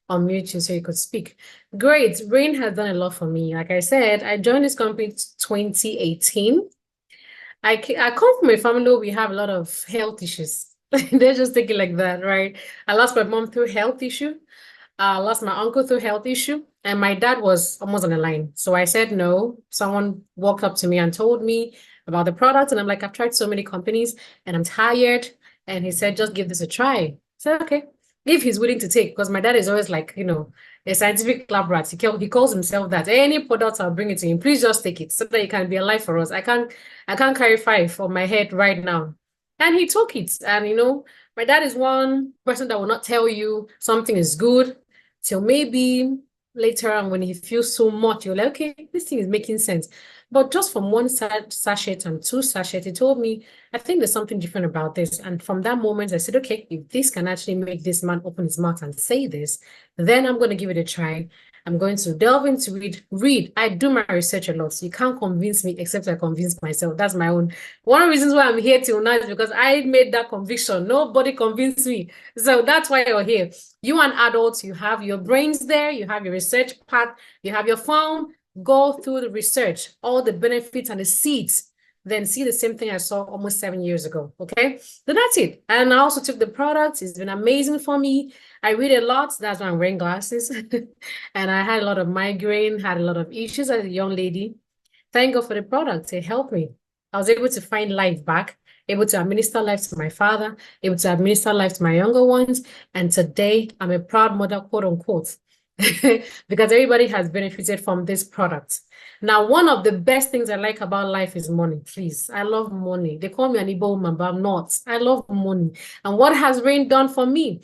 S1: unmute you so you could speak. Great. Rain has done a lot for me. Like I said, I joined this company in 2018. I come from a family where we have a lot of health issues. They just take it like that, right? I lost my mom through health issue. I lost my uncle through health issue. And my dad was almost on the line. So I said no. Someone walked up to me and told me about the product. And I'm like, I've tried so many companies and I'm tired. And he said, just give this a try. I said, okay. If he's willing to take, because my dad is always like, you know, a scientific lab rat. He calls himself that. Any product, I'll bring it to him. Please just take it so that it can be alive for us. I can't carry 5 for my head right now. And he took it. And, you know, my dad is one person that will not tell you something is good till maybe later on when he feels so much, you're like, okay, this thing is making sense. But just from 1 sachet and 2 sachets, he told me, I think there's something different about this. And from that moment, I said, okay, if this can actually make this man open his mouth and say this, then I'm going to give it a try. I'm going to delve into it, read. I do my research a lot. So you can't convince me except I convince myself. That's my own. One of the reasons why I'm here till now is because I made that conviction. Nobody convinced me. So that's why you're here. You and adults, you have your brains there. You have your research part. You have your phone. go through the research, all the benefits and the seeds, then see the same thing I saw almost 7 years ago. Okay, so that's it. And I also took the products. It's been amazing for me. I read a lot. That's why I'm wearing glasses. And I had a lot of migraine, had a lot of issues as a young lady. Thank God for the products. It helped me. I was able to find life back, able to administer life to my father, able to administer life to my younger ones. And today I'm a proud mother, quote unquote, because everybody has benefited from this product. Now, one of the best things I like about life is money. Please, I love money. They call me an Igbo woman, but I'm not. I love money. And what has Rain done for me?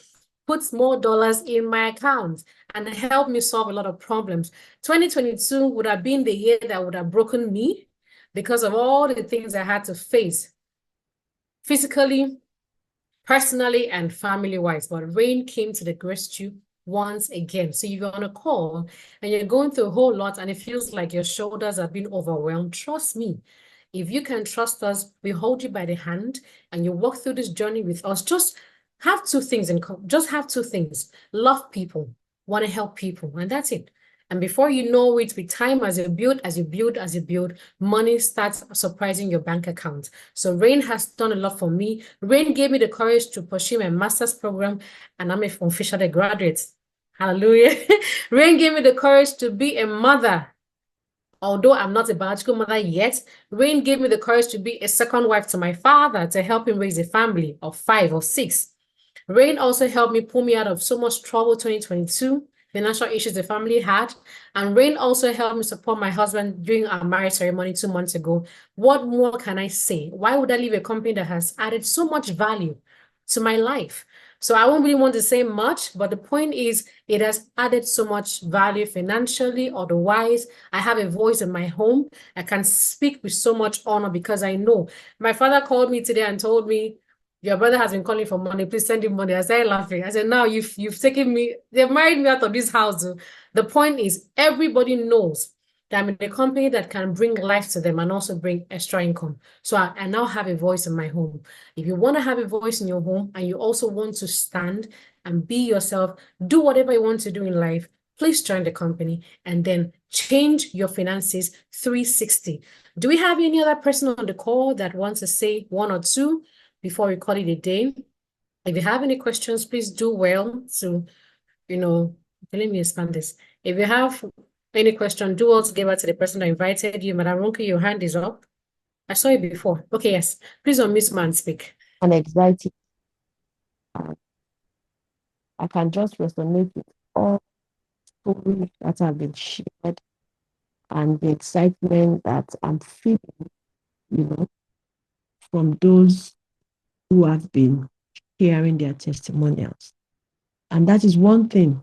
S1: Puts more dollars in my account and helped me solve a lot of problems. 2022 would have been the year that would have broken me because of all the things I had to face physically, personally, and family-wise. But Rain came to the rescue once again. So you're on a call and you're going through a whole lot and it feels like your shoulders have been overwhelmed. Trust me, if you can trust us, we hold you by the hand and you walk through this journey with us. Just have two things in common. Just have two things. Love people, want to help people, and that's it. And before you know it, with time, as you build, money starts surprising your bank account. So Rain has done a lot for me. Rain gave me the courage to pursue my master's program, and I'm a official graduate. Hallelujah. Rain gave me the courage to be a mother. Although I'm not a biological mother yet, Rain gave me the courage to be a second wife to my father to help him raise a family of 5 or 6. Rain also helped me pull me out of so much trouble 2022, financial issues the family had. And Rain also helped me support my husband during our marriage ceremony 2 months ago. What more can I say? Why would I leave a company that has added so much value to my life? So I won't really want to say much, but the point is it has added so much value financially, otherwise. I have a voice in my home. I can speak with so much honor because I know. My father called me today and told me, your brother has been calling for money. Please send him money. I started laughing. I said, now you've taken me, they've married me out of this house. The point is, everybody knows that I'm in a company that can bring life to them and also bring extra income. So I now have a voice in my home. If you want to have a voice in your home and you also want to stand and be yourself, do whatever you want to do in life, please join the company and then change your finances 360. Do we have any other person on the call that wants to say one or two before we call it a day? If you have any questions, please do well to, let me expand this. If you have any question, do also give it to the person that invited you. Madam Ronke, your hand is up. I saw it before. Okay, yes. Please unmute man speak.
S4: And anxiety. I can just resonate with all stories that have been shared and the excitement that I'm feeling, from those who have been sharing their testimonials. And that is one thing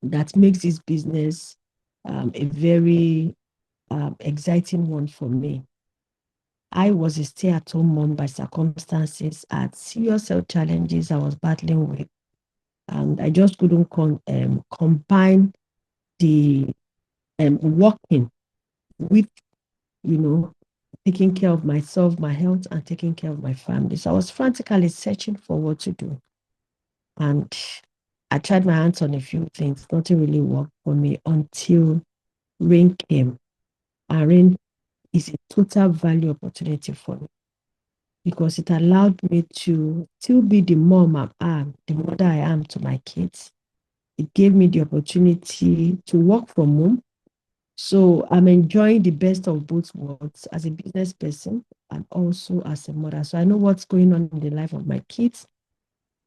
S4: that makes this business a very exciting one for me. I was a stay-at-home mom by circumstances. I had serious health challenges I was battling with. And I just couldn't combine the working with, taking care of myself, my health, and taking care of my family. So I was frantically searching for what to do. And I tried my hands on a few things. Nothing really worked for me until Rain came. And Rain is a total value opportunity for me because it allowed me to still be the mom I am, the mother I am to my kids. It gave me the opportunity to work from home. So I'm enjoying the best of both worlds as a business person and also as a mother. So I know what's going on in the life of my kids.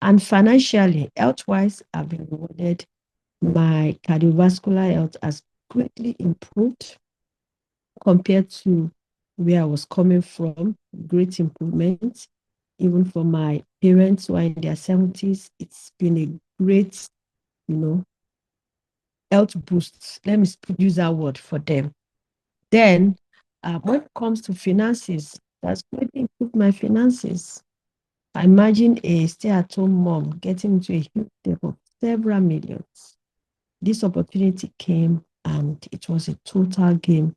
S4: And financially, health-wise, I've been rewarded. My cardiovascular health has greatly improved compared to where I was coming from. Great improvement. Even for my parents who are in their 70s, it's been a great, health boost. Let me use that word for them. Then, when it comes to finances, that's greatly improved my finances. I imagine a stay-at-home mom getting into a huge debt of several millions. This opportunity came and it was a total game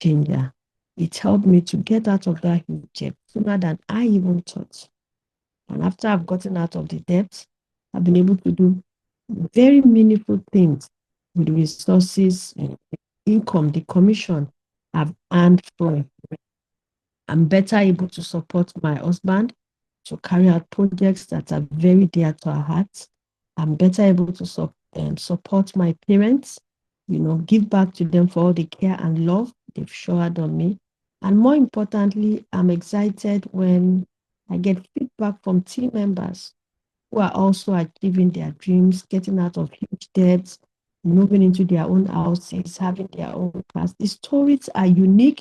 S4: changer. It helped me to get out of that huge debt sooner than I even thought. And after I've gotten out of the debt, I've been able to do very meaningful things with resources income, the commission I've earned from, I'm better able to support my husband to carry out projects that are very dear to our hearts. I'm better able to support my parents, give back to them for all the care and love they've showered on me. And more importantly, I'm excited when I get feedback from team members who are also achieving their dreams, getting out of huge debts, moving into their own houses, having their own cars. The stories are unique,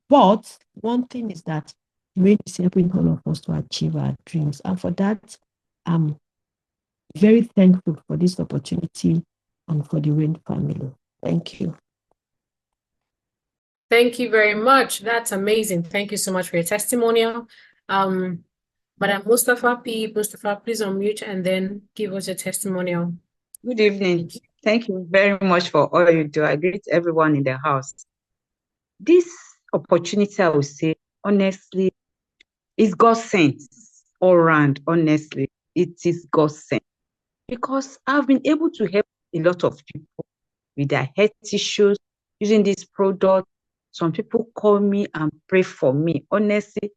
S4: but one thing is that rain is helping all of us to achieve our dreams. And for that, I'm very thankful for this opportunity and for the Rain family. Thank you.
S1: Thank you very much. That's amazing. Thank you so much for your testimonial. Madam Mustafa, please unmute and then give us your testimonial.
S5: Good evening. Thank you very much for all you do. I greet everyone in the house. This opportunity, I would say, honestly, is God sent all around. Honestly, it is God sent, because I've been able to help a lot of people with their health issues using this product. Some people call me and pray for me. Honestly,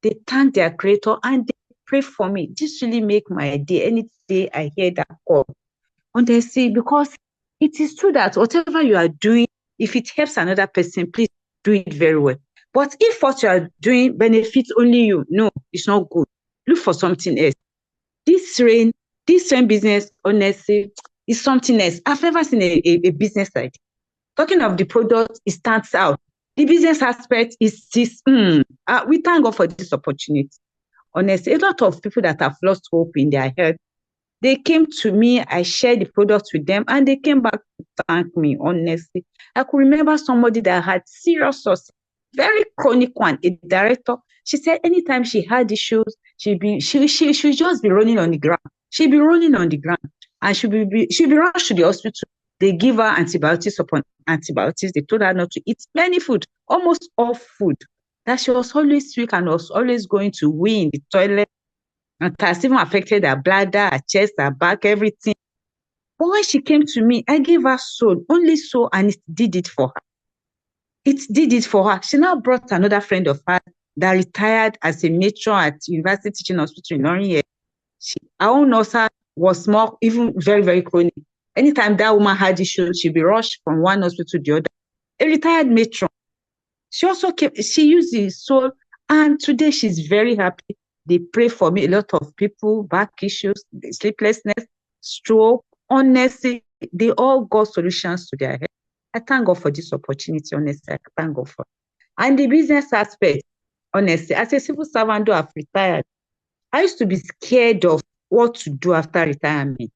S5: they thank their creator and they pray for me. This really make my day. Any day I hear that call, honestly, because it is true that whatever you are doing, if it helps another person, please do it very well. But if what you are doing benefits only you, no, it's not good. Look for something else. This rain business, honestly, is something else. I've never seen a business like this. Talking of the product, it stands out. The business aspect is this. We thank God for this opportunity. Honestly, a lot of people that have lost hope in their health, they came to me, I shared the product with them, and they came back to thank me, honestly. I could remember somebody that had serious source, very chronic one, a director. She said anytime she had issues, she'd just be rolling on the ground. She'd be rolling on the ground, and she'd be rushed to the hospital. They give her antibiotics upon antibiotics. They told her not to eat many food, almost all food. That she was always weak and was always going to wee in the toilet. And it has even affected her bladder, her chest, her back, everything. But when she came to me, I gave her soul, only soul, and it did it for her. It did it for her. She now brought another friend of hers that retired as a matron at University Teaching Hospital in Orinye. Her own ulcer was more, even very, very chronic. Anytime that woman had issues, she'd be rushed from one hospital to the other. A retired matron. She also she used the soul, and today she's very happy. They pray for me, a lot of people, back issues, sleeplessness, stroke. Honestly, they all got solutions to their health. I thank God for this opportunity, honestly. I thank God for it. And the business aspect, honestly, as a civil servant, though I've retired, I used to be scared of what to do after retirement,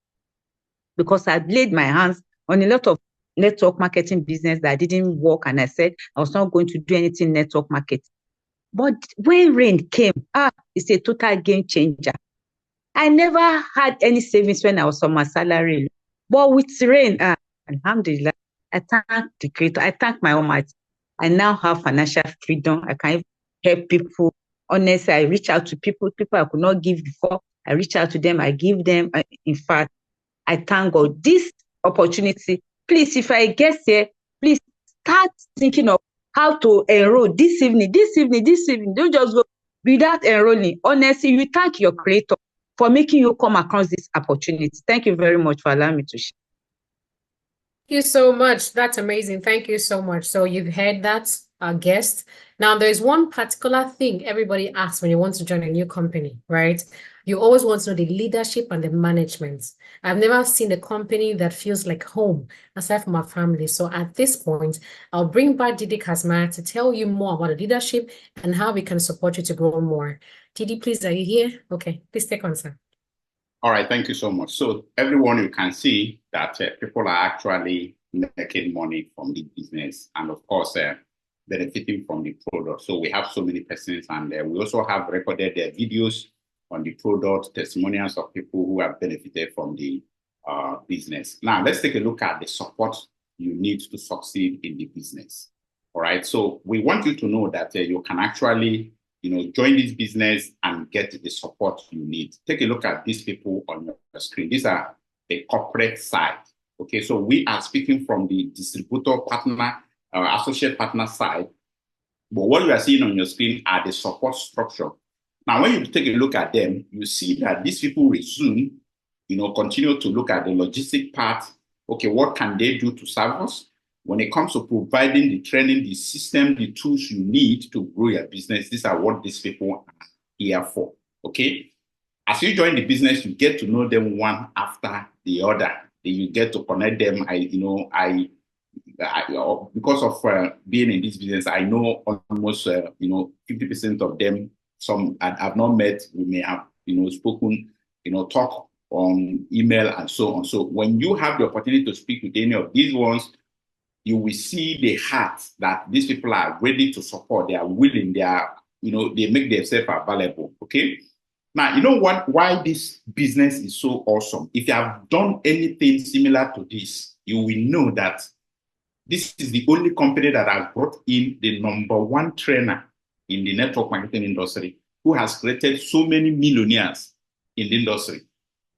S5: because I laid my hands on a lot of network marketing business that didn't work, and I said I was not going to do anything network marketing. But when rain came, it's a total game changer. I never had any savings when I was on my salary. But with rain, alhamdulillah, I thank the Creator. I thank my Almighty. I now have financial freedom. I can help people. Honestly, I reach out to people I could not give before. I reach out to them. I give them. In fact, I thank God. This opportunity, please, if I get here, please start thinking of how to enroll this evening. Don't just go without enrolling. Honestly, you thank your Creator for making you come across this opportunity. Thank you very much for allowing me to share.
S1: Thank you so much. That's amazing. Thank you so much. So you've heard that, our guest. Now, there's one particular thing everybody asks when you want to join a new company, right? You always want to know the leadership and the management. I've never seen a company that feels like home, aside from our family. So at this point, I'll bring back Didi Casmire to tell you more about the leadership and how we can support you to grow more. Didi, please, are you here? Okay, please take on, sir.
S3: All right, thank you so much. So everyone, you can see that people are actually making money from the business and of course benefiting from the product. So we have so many persons, and we also have recorded their videos on the product, testimonials of people who have benefited from the business. Now, let's take a look at the support you need to succeed in the business. All right, so we want you to know that you can actually join this business and get the support you need. Take a look at these people on your screen. These are the corporate side. Okay, so we are speaking from the distributor partner, associate partner side. But what you are seeing on your screen are the support structure. Now, when you take a look at them, you see that these people resume, continue to look at the logistic part. Okay, what can they do to serve us? When it comes to providing the training, the system, the tools you need to grow your business, these are what these people are here for. Okay, as you join the business, you get to know them one after the other. You get to connect them. Because of being in this business, I know almost 50% of them. Some I've not met. We may have spoken, talk on email and so on. So when you have the opportunity to speak with any of these ones, you will see the heart that these people are ready to support. They are willing. They are, they make themselves available. Okay. Now, you know what? Why this business is so awesome. If you have done anything similar to this, you will know that this is the only company that has brought in the #1 trainer in the network marketing industry, who has created so many millionaires in the industry.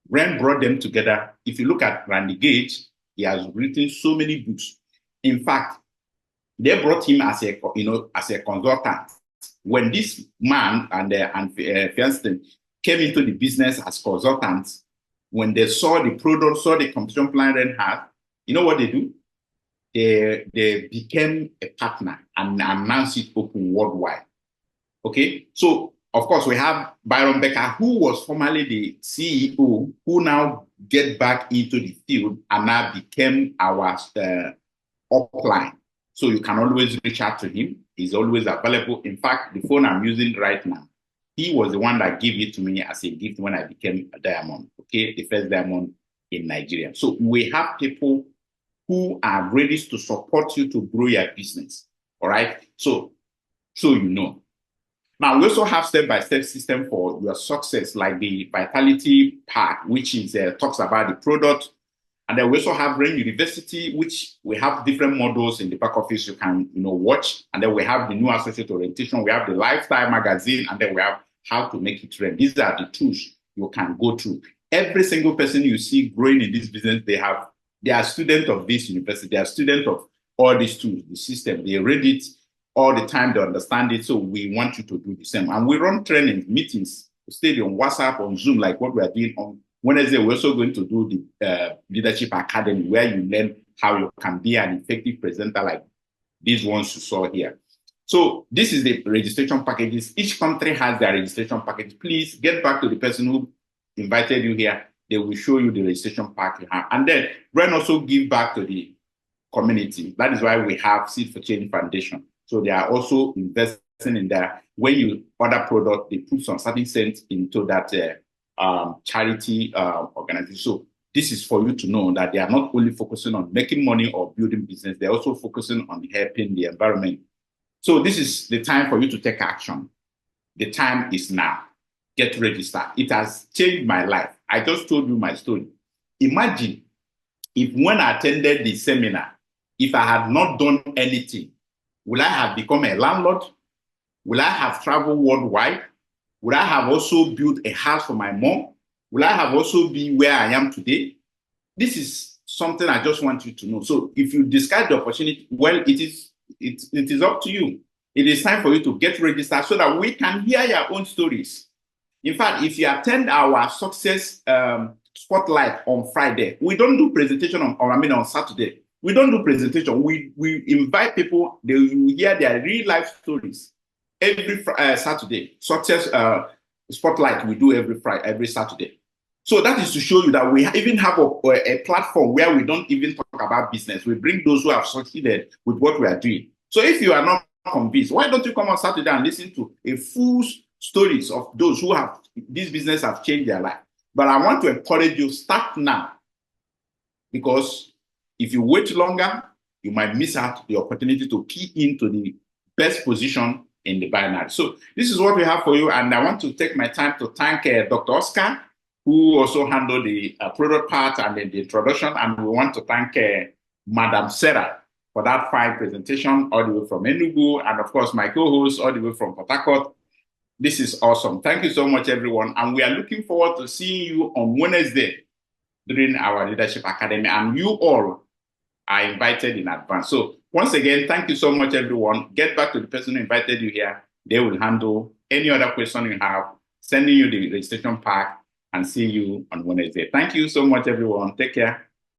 S3: Ren brought them together. If you look at Randy Gage, he has written so many books. In fact, they brought him as a consultant. When this man and Fierstein came into the business as consultants, when they saw the product, saw the competition plan Ren had, you know what they do? They became a partner and announced it open worldwide. Okay, so of course we have Byron Becker, who was formerly the CEO, who now get back into the field and now became our upline. So you can always reach out to him. He's always available. In fact, the phone I'm using right now, he was the one that gave it to me as a gift when I became a diamond. Okay, the first diamond in Nigeria. So we have people who are ready to support you to grow your business. All right. So Now, we also have step-by-step system for your success, like the Vitality Pack, which is talks about the product. And then we also have Rain University, which we have different models in the back office you can watch. And then we have the new associate orientation. We have the lifestyle magazine, and then we have how to make it trend. These are the tools you can go through. Every single person you see growing in this business, they are students of this university. They are students of all these tools, the system. They read it all the time. They understand it. So we want you to do the same. And we run training meetings, stay on WhatsApp, on Zoom, like what we are doing on Wednesday. We're also going to do the Leadership Academy, where you learn how you can be an effective presenter like these ones you saw here. So this is the registration packages. Each country has their registration package. Please get back to the person who invited you here. They will show you the registration package. And then Ren also give back to the community. That is why we have Seed for Change Foundation. So they are also investing in that. When you order product, they put some certain cents into that charity organization. So this is for you to know that they are not only focusing on making money or building business, they're also focusing on helping the environment. So this is the time for you to take action. The time is now. Get registered. It has changed my life. I just told you my story. Imagine if when I attended the seminar, if I had not done anything, will I have become a landlord? Will I have traveled worldwide? Will I have also built a house for my mom? Will I have also been where I am today? This is something I just want you to know. So if you discard the opportunity, well, it is up to you. It is time for you to get registered so that we can hear your own stories. In fact, if you attend our success spotlight on Friday, we don't do presentation on Saturday. We don't do presentation. We invite people. They will hear their real life stories every Saturday. Success spotlight we do every Saturday. So that is to show you that we even have a platform where we don't even talk about business. We bring those who have succeeded with what we are doing. So if you are not convinced, why don't you come on Saturday and listen to a full stories of those who have this business have changed their life? But I want to encourage you, start now, because if you wait longer, you might miss out the opportunity to key into the best position in the binary. So this is what we have for you. And I want to take my time to thank Dr. Oscar, who also handled the product part and the introduction. And we want to thank Madam Sarah for that fine presentation all the way from Enugu. And of course, my co-host all the way from Port Harcourt. This is awesome. Thank you so much, everyone. And we are looking forward to seeing you on Wednesday during our Leadership Academy, and you all are invited in advance. So once again, thank you so much, everyone. Get back to the person who invited you here. They will handle any other question you have, sending you the registration pack, and see you on Wednesday. Thank you so much, everyone. Take care.